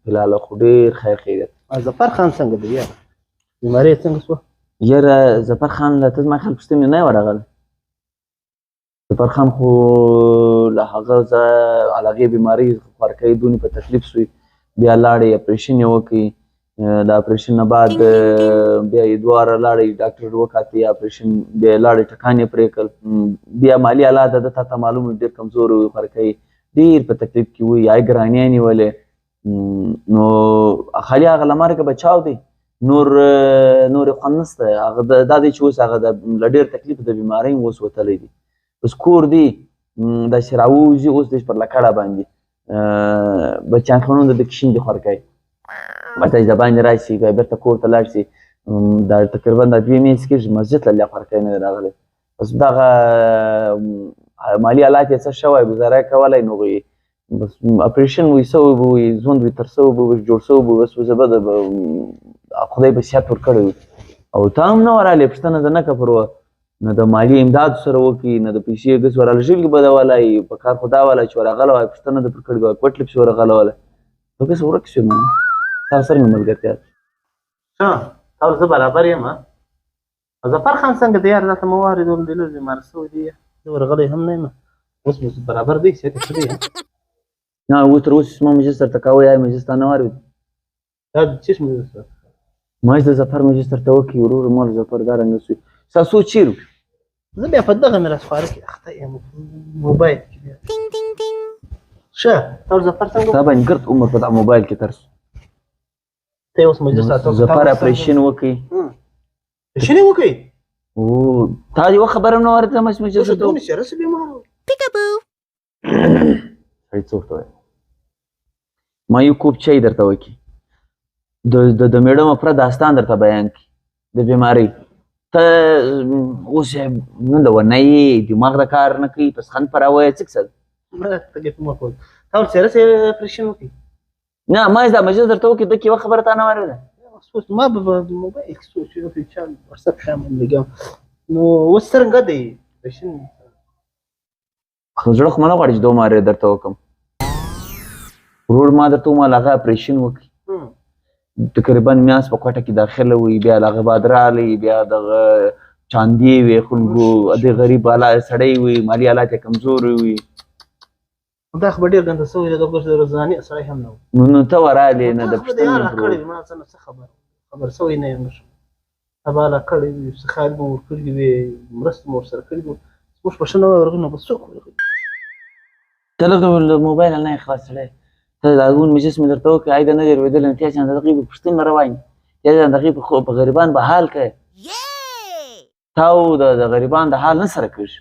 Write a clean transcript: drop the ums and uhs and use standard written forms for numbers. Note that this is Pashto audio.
فلحاله خو ډېر خیر خیریت. ظفر خان څنګه دی یاره؟ بیماري یې څنګه شوه؟ یاره ظفر خان له ته زما خیال پوښتنې نه یې ورغلی. ظفر خان خو له هغه له هغې بیمارۍ خوارکۍ دونې په تکلیف سوی، بیا لاړې اپریشن یې وکړي. د اپریشن نه بعد بیا یې دواړه لاړې ډاکټر وکتې، اپریشن بیا یې لاړې ټکان یې پرې کړل. بیا مالي حالات د ده تا ته معلوم ډېر کمزور وي، خوارکۍ ډېر په تکلیف کې وي، یا یې ګرانۍ یې نیولې. نو خالي هغه له مرګه بچاو دی، نور یې خوند نشته. هغه دا دی چې اوس هغه له ډېر تکلیف د بیمارۍ اوس وتلی دی، اوس کور دی داسې راووځي، اوس دی پر لکړه باندې بچیان خانون د ده کشین دي خوارکۍ ورته د باندې راشي، بیا بېرته کور ته لاړ شي. دا تقریبا دا 2 میاشتې کېږي مسجد تللی خوارکۍ نه دی راغلی. بس دغه مالي حالات یې څه شوی، ګزاره یې کولی، نو بس اپریشن وي څه به وي، ژوند وي تر څه به وي، جوړ څه به وي، بس زه به خدای به صحت ورکړی وي. او ته هم نه ورغلې، پوښتنه د نه کفر وه، نه د مالي امداد سره وکړي، نه د پیسې ګس ورالژلګي به دولی، په کار خو دا ولی چې ورغلی وای پوښتنه دې پر کړې وای کوټ لپسې ورغلی ولی په ګس ورک شوې مه ستا سره مې ملګرتیا ده. ښه تا زه برابر یم. ظفر خان څنګه دی یار؟ دلته مو واورېدم دی لږ بیمار شوی دی، زه ورغلی هم نه یم، اوس مو برابر دی، صحت یې ښه دی؟ نه اوس تر اوسه زما مجلس درته کوی، یا مجلس تا نه واورېد؟ دا د چیش مجلس ده؟ ماش د ظفر مجلس درته وکړي، ورور مال ظفر دا رنګه سوی. ستاسو چیرې وو؟ زه بیا په دغه میراثخواره کې اخته یم، موبایل کې بیا. ښه تا ظفر څنګه؟ تا باندې ګرد عمر په دغه موبایل کې تر سو. ته یې اوس مجلس راته وکړه. ظفر اپریشن وکړي. اپریشن یې وکړي؟ او تا یوه خبره هم نه واورېده مس مجلس ته؟ دونه شره څه بیمار و؟ سړي څه ورته وایي؟ ما یو کوب چای درته وکړي، د میړه مفره داستان درته بیان کړي د بیمارۍ. ته اوس نه د ونه یې، دماغ د کار نه کوي، پسخند په راوایه څه کیسه ده؟ تکلیف مه کوه. تا ورسره څه اپریشن وکړي؟ نه ما دا مجلس درته وکړي، ده کې یوه خبره تا نه واورېده؟ ما به موبایل کې سوچ وکړي چې وټساپ شامل لګم. نو اوس څرنګه دی اپریشن؟ خو زړه خو مه نه غواړي چې دومره درته وکړم. ورور ما درته ومال هغه اپریشن وکړي، تقریبا میاشت په کوټه کې داخله وي، بیا له هغه بعد راغلی، بیا دغه چاندې وي خلکو، د غریب سړی وي، مالي حالات یې کمزوري وي. دا خو به ډېر ګنده سوی دی، دا اوس د روزاني سړی هم نه و. نو ته ورغلې نه د پوښتنې کړی وي، ما څه نه څه خبر سوی نه یم. سبا لا کړی وي، څه خیال به مو ورکړي وي، مرسته مو ورسره کړې وي، موږ په ښه نه ورغلو نو بس څوک ورغلي؟ ته لږ له موبایل نه یې خلاص سړی. ته د هغون مجلس مې درته وکړې، ای د نه دې لوېدلی، نو تیا چې د هغې به پوښتنې روانې، تیا چې د هغې په غریبان به حال کوې، تا د غریبان د حال نه سره کېږي.